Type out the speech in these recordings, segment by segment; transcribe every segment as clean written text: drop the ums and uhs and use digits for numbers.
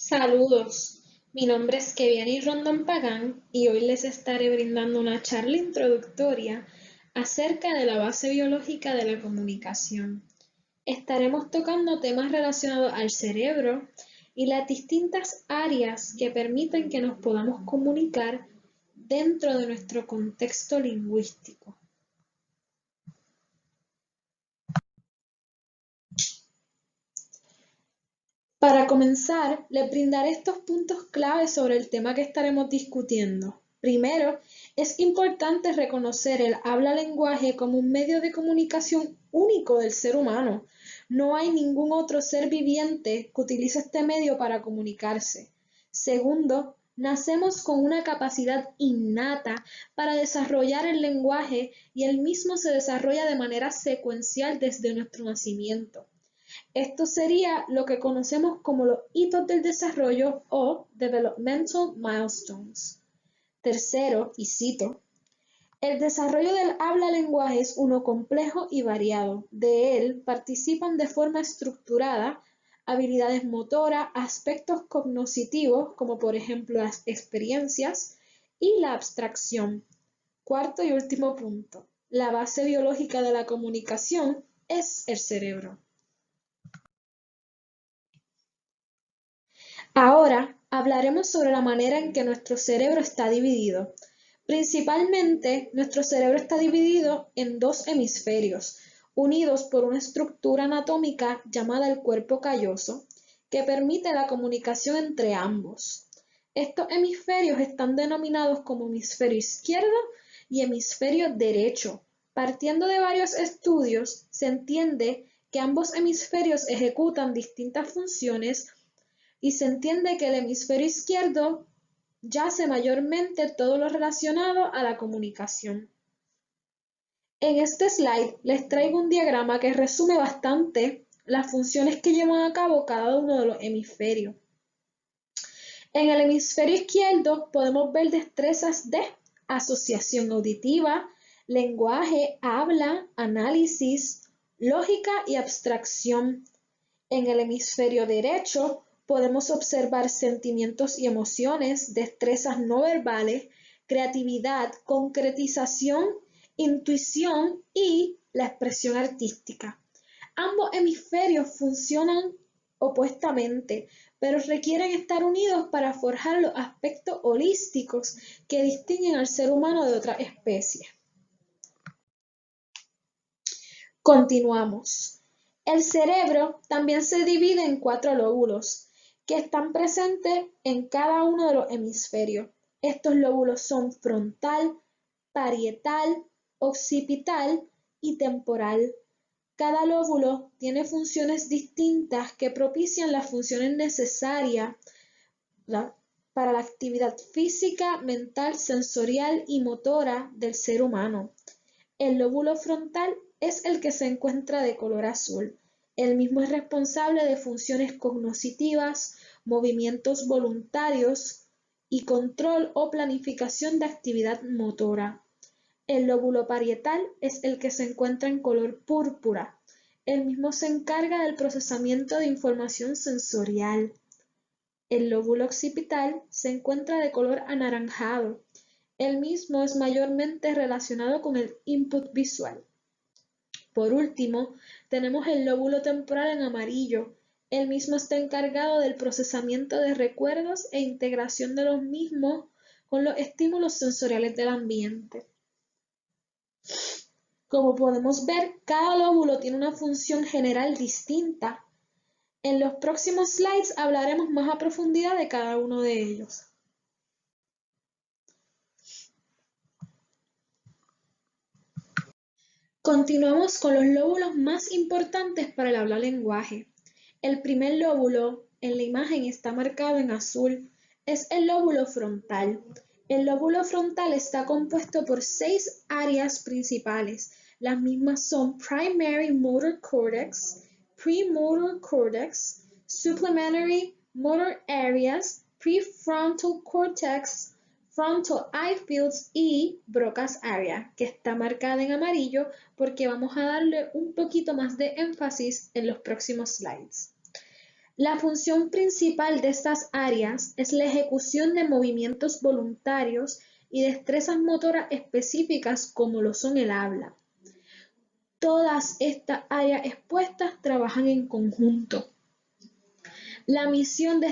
Saludos, mi nombre es Keviani Rondón Pagán y hoy les estaré brindando una charla introductoria acerca de la base biológica de la comunicación. Estaremos tocando temas relacionados al cerebro y las distintas áreas que permiten que nos podamos comunicar dentro de nuestro contexto lingüístico. Para comenzar, les brindaré estos puntos clave sobre el tema que estaremos discutiendo. Primero, es importante reconocer el habla-lenguaje como un medio de comunicación único del ser humano. No hay ningún otro ser viviente que utilice este medio para comunicarse. Segundo, nacemos con una capacidad innata para desarrollar el lenguaje y el mismo se desarrolla de manera secuencial desde nuestro nacimiento. Esto sería lo que conocemos como los hitos del desarrollo o developmental milestones. Tercero, y cito, el desarrollo del habla-lenguaje es uno complejo y variado. De él participan de forma estructurada habilidades motoras, aspectos cognitivos, como por ejemplo las experiencias, y la abstracción. Cuarto y último punto, la base biológica de la comunicación es el cerebro. Ahora hablaremos sobre la manera en que nuestro cerebro está dividido. Principalmente, nuestro cerebro está dividido en dos hemisferios, unidos por una estructura anatómica llamada el cuerpo calloso, que permite la comunicación entre ambos. Estos hemisferios están denominados como hemisferio izquierdo y hemisferio derecho. Partiendo de varios estudios, se entiende que ambos hemisferios ejecutan distintas funciones y se entiende que el hemisferio izquierdo yace mayormente todo lo relacionado a la comunicación. En este slide les traigo un diagrama que resume bastante las funciones que llevan a cabo cada uno de los hemisferios. En el hemisferio izquierdo podemos ver destrezas de asociación auditiva, lenguaje, habla, análisis, lógica y abstracción. En el hemisferio derecho podemos observar sentimientos y emociones, destrezas no verbales, creatividad, concretización, intuición y la expresión artística. Ambos hemisferios funcionan opuestamente, pero requieren estar unidos para forjar los aspectos holísticos que distinguen al ser humano de otras especies. Continuamos. El cerebro también se divide en 4 lóbulos que están presentes en cada uno de los hemisferios. Estos lóbulos son frontal, parietal, occipital y temporal. Cada lóbulo tiene funciones distintas que propician las funciones necesarias para la actividad física, mental, sensorial y motora del ser humano. El lóbulo frontal es el que se encuentra de color azul. El mismo es responsable de funciones cognitivas, movimientos voluntarios y control o planificación de actividad motora. El lóbulo parietal es el que se encuentra en color púrpura. El mismo se encarga del procesamiento de información sensorial. El lóbulo occipital se encuentra de color anaranjado. El mismo es mayormente relacionado con el input visual. Por último, tenemos el lóbulo temporal en amarillo. El mismo está encargado del procesamiento de recuerdos e integración de los mismos con los estímulos sensoriales del ambiente. Como podemos ver, cada lóbulo tiene una función general distinta. En los próximos slides hablaremos más a profundidad de cada uno de ellos. Continuamos con los lóbulos más importantes para el habla-lenguaje. El primer lóbulo en la imagen está marcado en azul. Es el lóbulo frontal. El lóbulo frontal está compuesto por 6 áreas principales. Las mismas son Primary Motor Cortex, Premotor Cortex, Supplementary Motor Areas, Prefrontal Cortex, Frontal Eye Fields y Broca's Area, que está marcada en amarillo porque vamos a darle un poquito más de énfasis en los próximos slides. La función principal de estas áreas es la ejecución de movimientos voluntarios y destrezas motoras específicas como lo son el habla. Todas estas áreas expuestas trabajan en conjunto. La misión de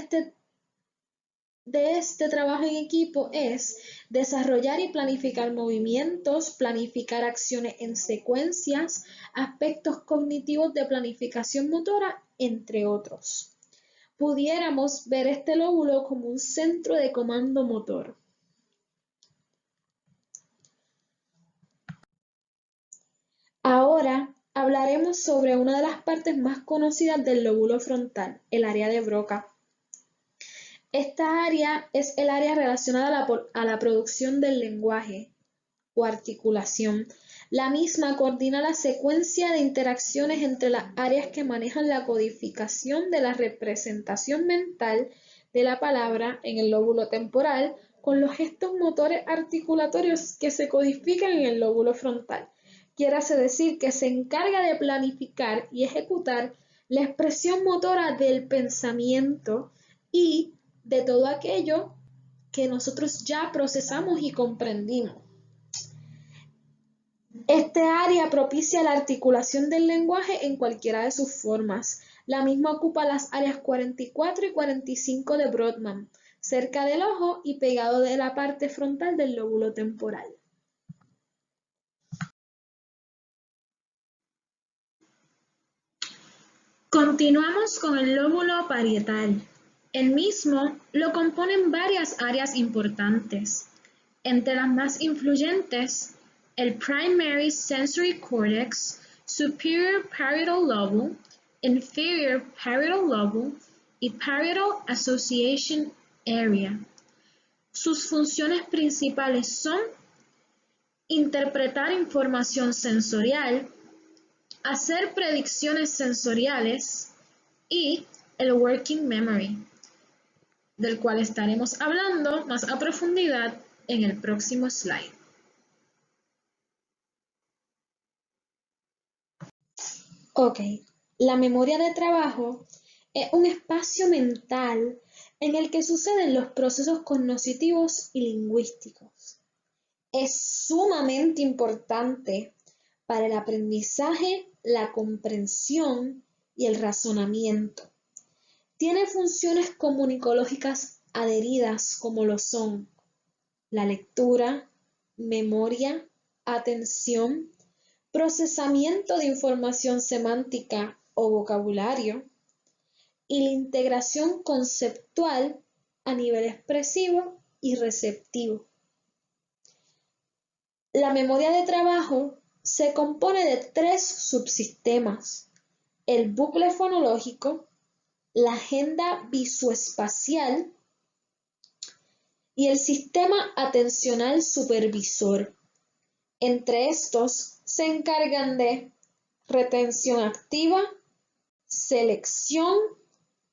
este trabajo en equipo es desarrollar y planificar movimientos, planificar acciones en secuencias, aspectos cognitivos de planificación motora, entre otros. Pudiéramos ver este lóbulo como un centro de comando motor. Ahora hablaremos sobre una de las partes más conocidas del lóbulo frontal, el área de Broca. Esta área es el área relacionada a la producción del lenguaje o articulación. La misma coordina la secuencia de interacciones entre las áreas que manejan la codificación de la representación mental de la palabra en el lóbulo temporal con los gestos motores articulatorios que se codifican en el lóbulo frontal. Quiere decir que se encarga de planificar y ejecutar la expresión motora del pensamiento y de todo aquello que nosotros ya procesamos y comprendimos. Este área propicia la articulación del lenguaje en cualquiera de sus formas. La misma ocupa las áreas 44 y 45 de Brodmann, cerca del ojo y pegado de la parte frontal del lóbulo temporal. Continuamos con el lóbulo parietal. El mismo lo componen varias áreas importantes. Entre las más influyentes, el Primary Sensory Cortex, Superior Parietal Lobe, Inferior Parietal Lobe y Parietal Association Area. Sus funciones principales son interpretar información sensorial, hacer predicciones sensoriales y el Working Memory, del cual estaremos hablando más a profundidad en el próximo slide. Ok, la memoria de trabajo es un espacio mental en el que suceden los procesos cognitivos y lingüísticos. Es sumamente importante para el aprendizaje, la comprensión y el razonamiento. Tiene funciones comunicológicas adheridas como lo son la lectura, memoria, atención, procesamiento de información semántica o vocabulario y la integración conceptual a nivel expresivo y receptivo. La memoria de trabajo se compone de 3 subsistemas: el bucle fonológico, la agenda visoespacial y el sistema atencional supervisor. Entre estos se encargan de retención activa, selección,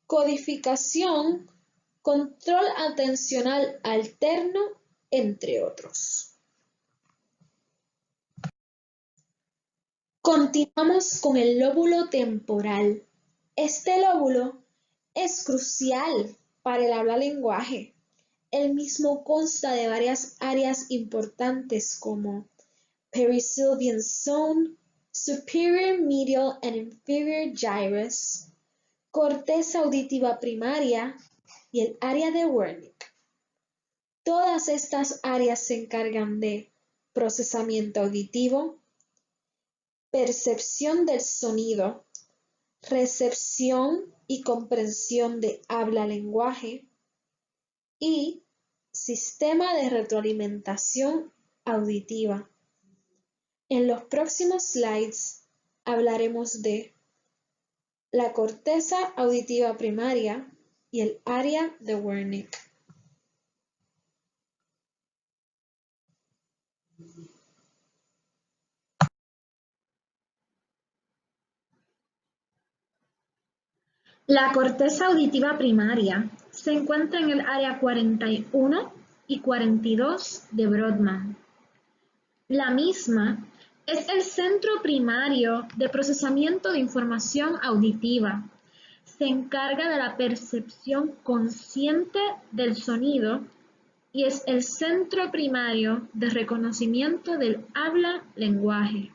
codificación, control atencional alterno, entre otros. Continuamos con el lóbulo temporal. Este lóbulo es crucial para el habla-lenguaje. El mismo consta de varias áreas importantes como Perisylvian Zone, Superior Medial and Inferior Gyrus, corteza auditiva primaria y el área de Wernicke. Todas estas áreas se encargan de procesamiento auditivo, percepción del sonido, recepción y comprensión de habla-lenguaje y sistema de retroalimentación auditiva. En los próximos slides hablaremos de la corteza auditiva primaria y el área de Wernicke. La corteza auditiva primaria se encuentra en el área 41 y 42 de Brodmann. La misma es el centro primario de procesamiento de información auditiva. se encarga de la percepción consciente del sonido y es el centro primario de reconocimiento del habla-lenguaje.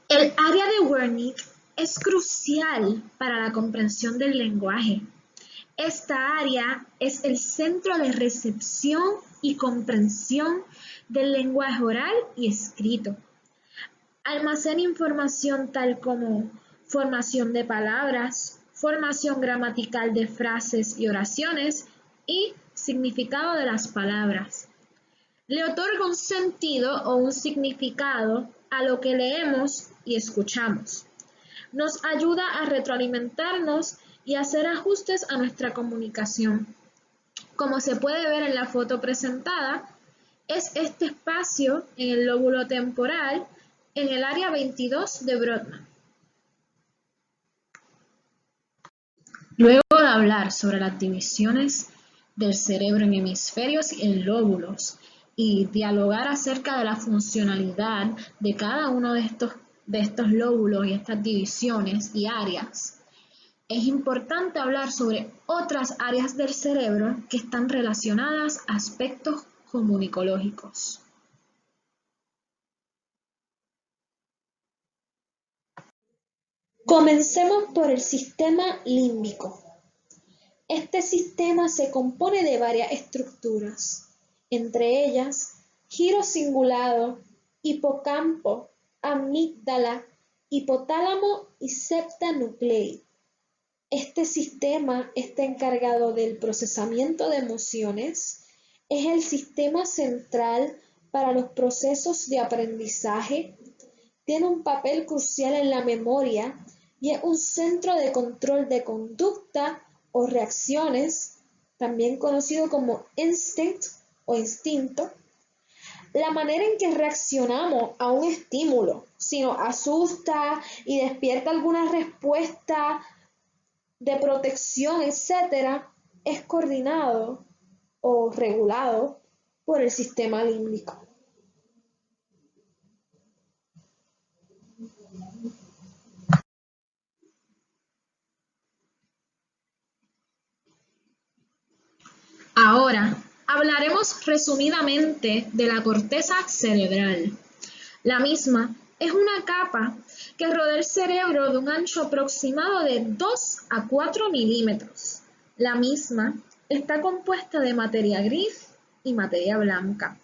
El área de Wernicke es crucial para la comprensión del lenguaje. Esta área es el centro de recepción y comprensión del lenguaje oral y escrito. Almacena información tal como formación de palabras, formación gramatical de frases y oraciones y significado de las palabras. Le otorga un sentido o un significado a lo que leemos y escuchamos. Nos ayuda a retroalimentarnos y hacer ajustes a nuestra comunicación. Como se puede ver en la foto presentada, es este espacio en el lóbulo temporal en el área 22 de Brodmann. Luego de hablar sobre las divisiones del cerebro en hemisferios y en lóbulos y dialogar acerca de la funcionalidad de cada uno de estos lóbulos y estas divisiones y áreas, es importante hablar sobre otras áreas del cerebro que están relacionadas a aspectos comunicológicos. Comencemos por el sistema límbico. Este sistema se compone de varias estructuras, entre ellas giro cingulado, hipocampo, amígdala, hipotálamo y septa nuclei. Este sistema está encargado del procesamiento de emociones, es el sistema central para los procesos de aprendizaje, tiene un papel crucial en la memoria y es un centro de control de conducta o reacciones, también conocido como instinct o instinto. La manera en que reaccionamos a un estímulo, si nos asusta y despierta alguna respuesta de protección, etc., es coordinado o regulado por el sistema límbico. Ahora, hablaremos resumidamente de la corteza cerebral. La misma es una capa que rodea el cerebro de un ancho aproximado de 2 a 4 milímetros. La misma está compuesta de materia gris y materia blanca.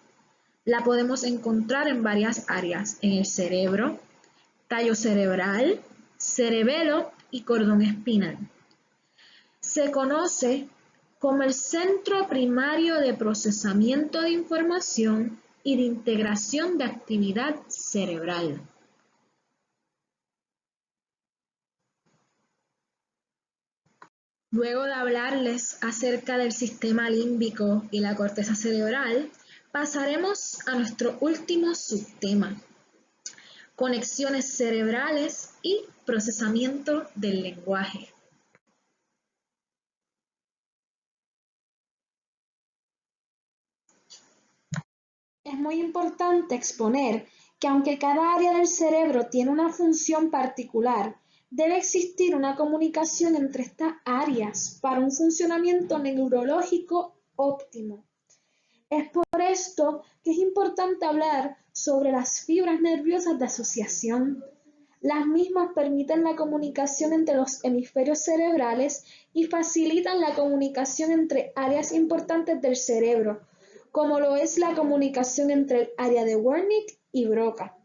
La podemos encontrar en varias áreas, en el cerebro, tallo cerebral, cerebelo y cordón espinal. Se conoce como el centro primario de procesamiento de información y de integración de actividad cerebral. Luego de hablarles acerca del sistema límbico y la corteza cerebral, pasaremos a nuestro último subtema: conexiones cerebrales y procesamiento del lenguaje. Es muy importante exponer que aunque cada área del cerebro tiene una función particular, debe existir una comunicación entre estas áreas para un funcionamiento neurológico óptimo. Es por esto que es importante hablar sobre las fibras nerviosas de asociación. Las mismas permiten la comunicación entre los hemisferios cerebrales y facilitan la comunicación entre áreas importantes del cerebro, como lo es la comunicación entre el área de Wernicke y Broca.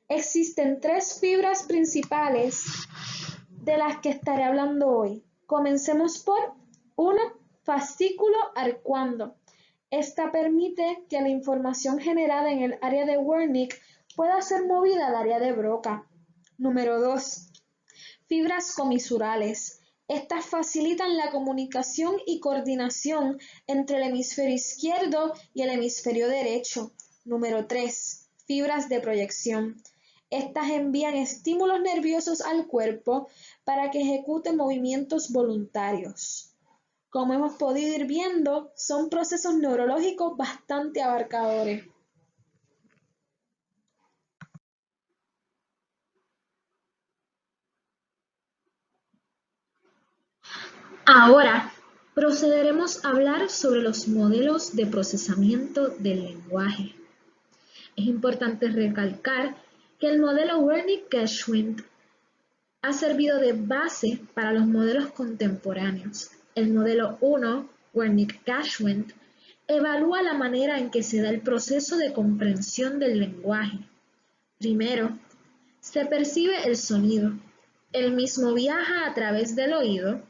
Existen 3 fibras principales de las que estaré hablando hoy. Comencemos por 1. Fascículo arcuando. Esta permite que la información generada en el área de Wernicke pueda ser movida al área de Broca. Número 2. Fibras comisurales. Estas facilitan la comunicación y coordinación entre el hemisferio izquierdo y el hemisferio derecho. Número 3. Fibras de proyección. Estas envían estímulos nerviosos al cuerpo para que ejecute movimientos voluntarios. Como hemos podido ir viendo, son procesos neurológicos bastante abarcadores. Ahora procederemos a hablar sobre los modelos de procesamiento del lenguaje. Es importante recalcar que el modelo Wernicke-Geschwind ha servido de base para los modelos contemporáneos. El modelo 1, Wernicke-Geschwind, evalúa la manera en que se da el proceso de comprensión del lenguaje. Primero, se percibe el sonido. El mismo viaja a través del oído,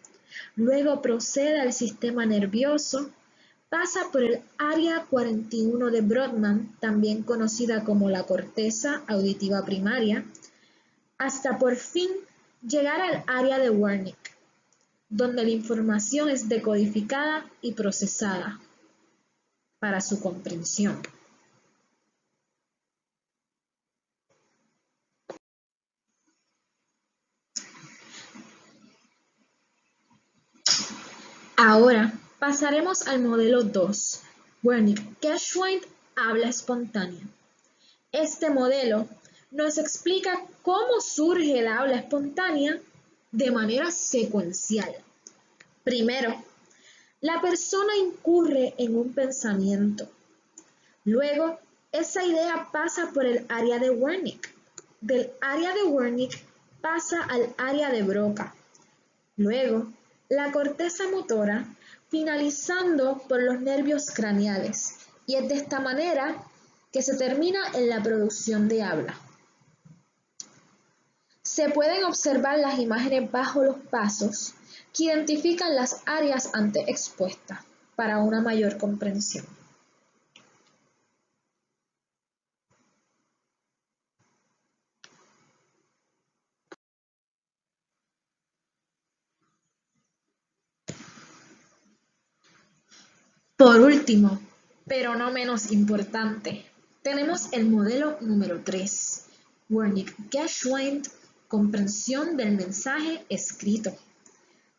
luego procede al sistema nervioso, pasa por el área 41 de Brodmann, también conocida como la corteza auditiva primaria, hasta por fin llegar al área de Wernicke, donde la información es decodificada y procesada para su comprensión. Ahora pasaremos al modelo 2, Wernicke-Geschwind, habla espontánea. Este modelo nos explica cómo surge el habla espontánea de manera secuencial. Primero, la persona incurre en un pensamiento. Luego, esa idea pasa por el área de Wernicke. Del área de Wernicke pasa al área de Broca. Luego, la corteza motora, finalizando por los nervios craneales. Y es de esta manera que se termina en la producción de habla. Se pueden observar las imágenes bajo los pasos que identifican las áreas antes expuestas para una mayor comprensión. Por último, pero no menos importante, tenemos el modelo número 3, Wernicke-Geschwind, comprensión del mensaje escrito.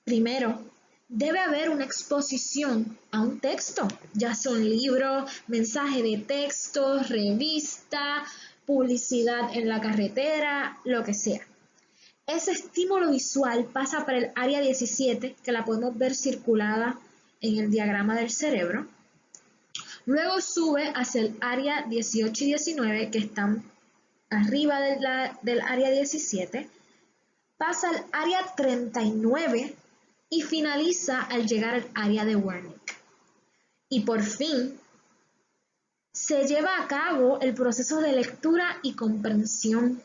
Primero, debe haber una exposición a un texto, ya sea un libro, mensaje de texto, revista, publicidad en la carretera, lo que sea. Ese estímulo visual pasa por el área 17, que la podemos ver circulada en el diagrama del cerebro. Luego sube hacia el área 18 y 19, que están arriba del área 17. Pasa al área 39 y finaliza al llegar al área de Wernicke. Y por fin, se lleva a cabo el proceso de lectura y comprensión.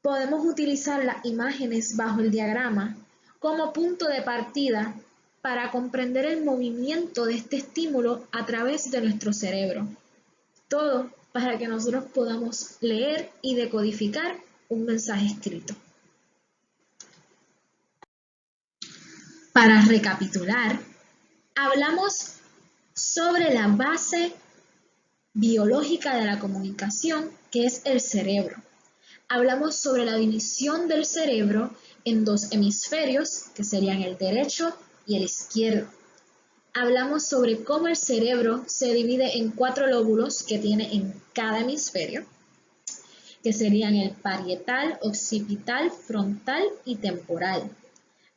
Podemos utilizar las imágenes bajo el diagrama como punto de partida para comprender el movimiento de este estímulo a través de nuestro cerebro. Todo para que nosotros podamos leer y decodificar un mensaje escrito. Para recapitular, hablamos sobre la base biológica de la comunicación, que es el cerebro. Hablamos sobre la división del cerebro en dos hemisferios, que serían el derecho y el izquierdo. Hablamos sobre cómo el cerebro se divide en 4 lóbulos que tiene en cada hemisferio, que serían el parietal, occipital, frontal y temporal.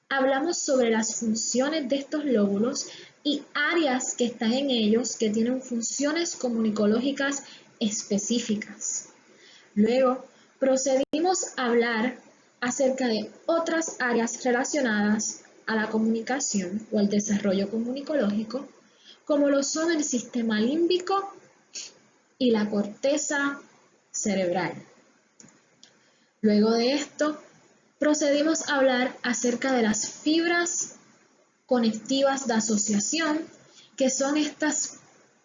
Hablamos sobre las funciones de estos lóbulos y áreas que están en ellos que tienen funciones comunicológicas específicas. Luego, procedimos a hablar acerca de otras áreas relacionadas a la comunicación o al desarrollo comunicológico, como lo son el sistema límbico y la corteza cerebral. Luego de esto, procedimos a hablar acerca de las fibras conectivas de asociación, que son estas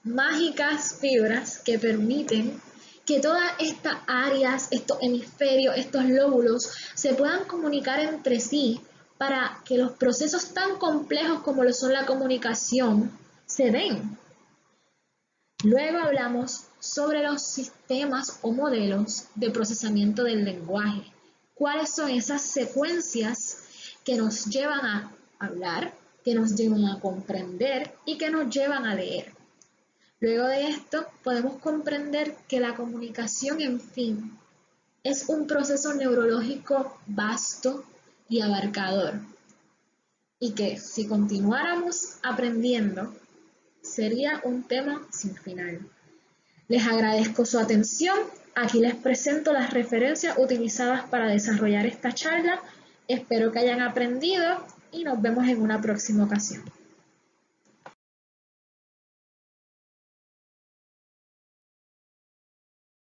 mágicas fibras que permiten que todas estas áreas, estos hemisferios, estos lóbulos se puedan comunicar entre sí para que los procesos tan complejos como lo son la comunicación se den. Luego hablamos sobre los sistemas o modelos de procesamiento del lenguaje. ¿Cuáles son esas secuencias que nos llevan a hablar, que nos llevan a comprender y que nos llevan a leer? Luego de esto, podemos comprender que la comunicación, en fin, es un proceso neurológico vasto y abarcador. y que si continuáramos aprendiendo sería un tema sin final. Les agradezco su atención. Aquí les presento las referencias utilizadas para desarrollar esta charla. Espero que hayan aprendido y nos vemos en una próxima ocasión.